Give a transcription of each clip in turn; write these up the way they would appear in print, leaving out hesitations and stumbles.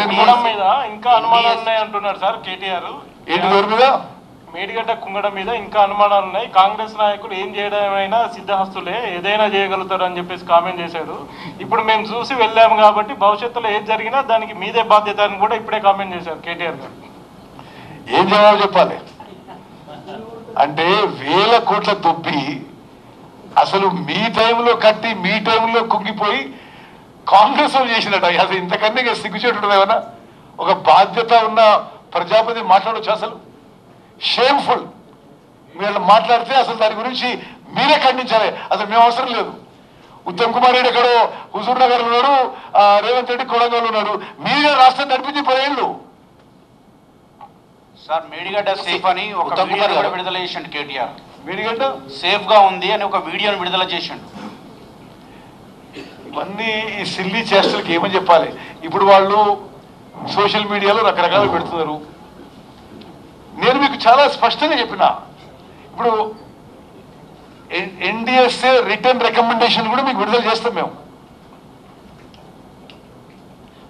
కుంగడం మీద ఇంకా అనుమానాలు ఉన్నాయి అంటున్నారు సార్ కేటీఆర్. మేడిగడ్డ కుంగడం మీద ఇంకా అనుమానాలు ఉన్నాయి, కాంగ్రెస్ నాయకులు ఏం చేయడమైనా సిద్ధహస్తులే, ఏదైనా చేయగలుగుతారు అని చెప్పేసి కామెంట్ చేశారు. ఇప్పుడు మేము చూసి వెళ్ళాము కాబట్టి భవిష్యత్తులో ఏది జరిగినా దానికి మీదే బాధ్యత అని కూడా ఇప్పుడే కామెంట్ చేశారు కేటీఆర్ గారు. ఏం జవాబు చెప్పాలి అంటే, వేల కోట్ల తొప్పి అసలు మీ టైంలో కట్టి మీ టైంలో కుంగిపోయి కాంగ్రెస్ వాళ్ళు చేసినట్టు. అసలు ఇంతకన్నా సిగ్గుచేటు ఏమన్నా ఒక బాధ్యత ఉన్న ప్రజాపతి మాట్లాడవచ్చు? అసలు షేమ్ఫుల్. మీరు మాట్లాడితే అసలు దాని గురించి మీరే ఖండించాలి. అసలు మేము అవసరం లేదు. ఉత్తమ్ కుమార్ రెడ్డి ఎక్కడో హుజూర్ నగర్ ఉన్నాడు, రేవంత్ రెడ్డి కొడంగల్ ఉన్నాడు. మీరే రాష్ట్రం నడిపించి 10 ఏళ్ళు. సార్ మేడిగడ్డ సేఫ్ అని ఒక వీడియో విడుదల చేసిండు కేటీఆర్. మేడిగడ్డ సేఫ్ గా ఉంది అని ఒక వీడియోని విడుదల చేసిండు. ఇవన్నీ ఈ సిల్లీ చేష్టలకి ఏమని చెప్పాలి? ఇప్పుడు వాళ్ళు సోషల్ మీడియాలో రకరకాలు పెడుతున్నారు. నేను మీకు చాలా స్పష్టంగా చెప్పిన, ఇప్పుడు ఎన్డిఎస్ఏ రిటర్న్ రికమెండేషన్ కూడా మీకు విడుదల చేస్తాం మేము.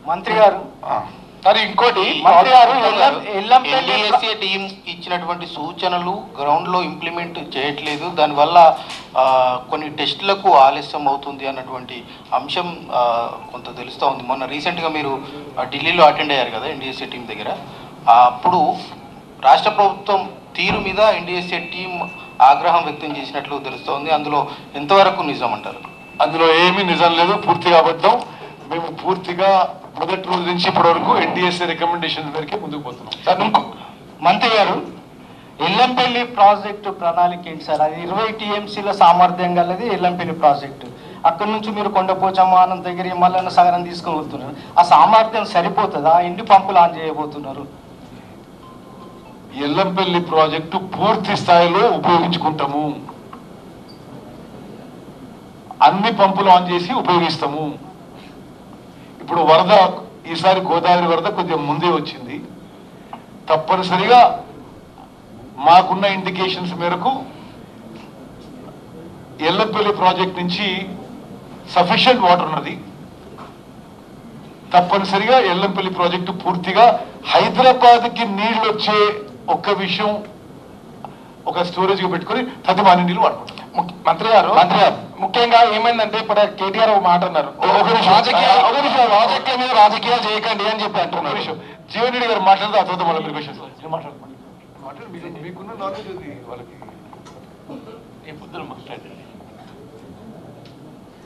మంత్రి గారు మరి ఇంకోటి, ఎన్డీఎస్ఏ టీం ఇచ్చినటువంటి సూచనలు గ్రౌండ్ లో ఇంప్లిమెంట్ చేయట్లేదు, దానివల్ల కొన్ని టెస్టులకు ఆలస్యం అవుతుంది అన్నటువంటి అంశం కొంత తెలుస్తూ ఉంది. మొన్న రీసెంట్గా మీరు ఢిల్లీలో అటెండ్ అయ్యారు కదా ఎన్డీఎస్ఏ టీం దగ్గర. అప్పుడు రాష్ట్ర ప్రభుత్వం తీరు మీద ఎన్డీఎస్ఏ టీం ఆగ్రహం వ్యక్తం చేసినట్లు తెలుస్తోంది. అందులో ఎంతవరకు నిజం అంటారు? అందులో ఏమీ నిజం లేదు, పూర్తిగా అబద్ధం. మేము పూర్తిగా మొదటి రోజు నుంచి ఇప్పటి వరకు ఎన్డీఎస్ఏ రికమెండేషన్ వరకే ముందుకు పోతున్నాం. మంత్రి గారు, ఎల్లంపల్లి ప్రాజెక్టు ప్రణాళిక ఏంటి సార్? అది 20 టీఎంసీల సామర్థ్యం గలది ఎల్లంపల్లి ప్రాజెక్టు. అక్కడి నుంచి మీరు కొండపోచమ్మ అనంతగిరి మల్లన్న సాగరం తీసుకొని వెళ్తున్నారు. ఆ సామర్థ్యం సరిపోతుందా? ఎన్ని పంపులు ఆన్ చేయబోతున్నారు? ఎల్లంపల్లి ప్రాజెక్టు పూర్తి స్థాయిలో ఉపయోగించుకుంటాము. అన్ని పంపులు ఆన్ చేసి ఉపయోగిస్తాము. ఇప్పుడు వరద, ఈసారి గోదావరి వరద కొద్దిగా ముందే వచ్చింది. తప్పనిసరిగా మాకున్న ఇండికేషన్స్ మేరకు ఎల్లంపల్లి ప్రాజెక్ట్ నుంచి సఫిషియెంట్ వాటర్ ఉన్నది. తప్పనిసరిగా ఎల్లంపల్లి ప్రాజెక్టు పూర్తిగా హైదరాబాద్కి నీళ్ళు వచ్చే ఒక్క విషయం ఒక స్టోరేజ్గా పెట్టుకొని తదిమాని నీళ్ళు వాడుకుంటాం. మంత్రి గారు ముఖ్యంగా ఏమైందంటే, ఇప్పుడు కేటీఆర్ ఒక మాట అన్నారు, ప్రాజెక్టుల మీద రాజకీయాలు చేయకండి అని చెప్పి అంటున్నారు. జీవన్ రెడ్డి గారు మాట్లాడితే ఆ తర్వాత మళ్ళీ మీరు క్వశ్చన్ మీకున్న నాలెడ్జ్ ఉంది వాళ్ళకి.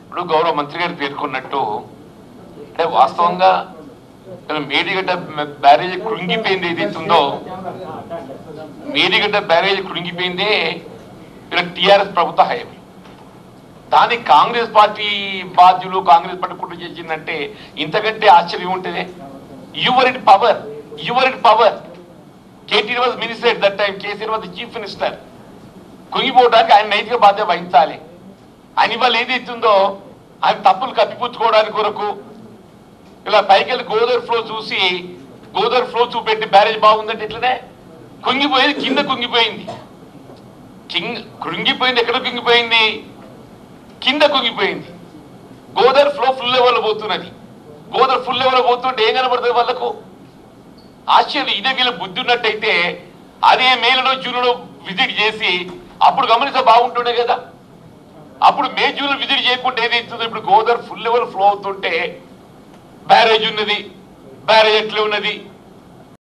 ఇప్పుడు గౌరవ మంత్రి గారు పేర్కొన్నట్టు, అంటే వాస్తవంగా మేడిగడ్డ బ్యారేజ్ కృంగిపోయింది ఏదైతే ఉందో, మేడిగడ్డ బ్యారేజ్ కృంగిపోయిందే టీఆర్ఎస్ ప్రభుత్వ హయాం. దానికి కాంగ్రెస్ పార్టీ బాధ్యులు, కాంగ్రెస్ పార్టీ కుట్ర చేసిందంటే ఇంతకంటే ఆశ్చర్యం ఉంటుంది. Your it power. KTR was minister at that time, KCR was chief minister. కుంగిపోవడానికి ఆయన నైతిక బాధ్యత వహించాలి. ఆయన ఇవాళ ఏదైతుందో ఆయన తప్పులు కప్పిపుచ్చుకోవడానికి కొరకు ఇలా పైకెళ్ళి గోదావరి ఫ్లో చూపెట్టి బ్యారేజ్ బాగుందంటే ఇట్లనే కుంగిపోయేది, కింద కుంగిపోయింది. కృంగిపోయింది. ఎక్కడ కుంగిపోయింది? కింద కుంగిపోయింది. గోదావరి ఫ్లో ఫుల్ లెవెల్ పోతున్నది. గోదావరి ఫుల్ లెవెల్ పోతుంటే ఏం కనబడుతుంది వాళ్ళకు? ఆశ్చర్యం. ఇదే వీళ్ళ బుద్ధి ఉన్నట్టయితే అదే మేలో జూన్లో విజిట్ చేసి అప్పుడు గమనిస్తే బాగుంటుండే కదా. అప్పుడు మే జూన్లో విజిట్ చేయకుండా ఏదైతుందో, ఇప్పుడు గోదావరి ఫుల్ లెవెల్ ఫ్లో అవుతుంటే బ్యారేజ్ ఉన్నది, బ్యారేజ్ ఎట్లా ఉన్నది,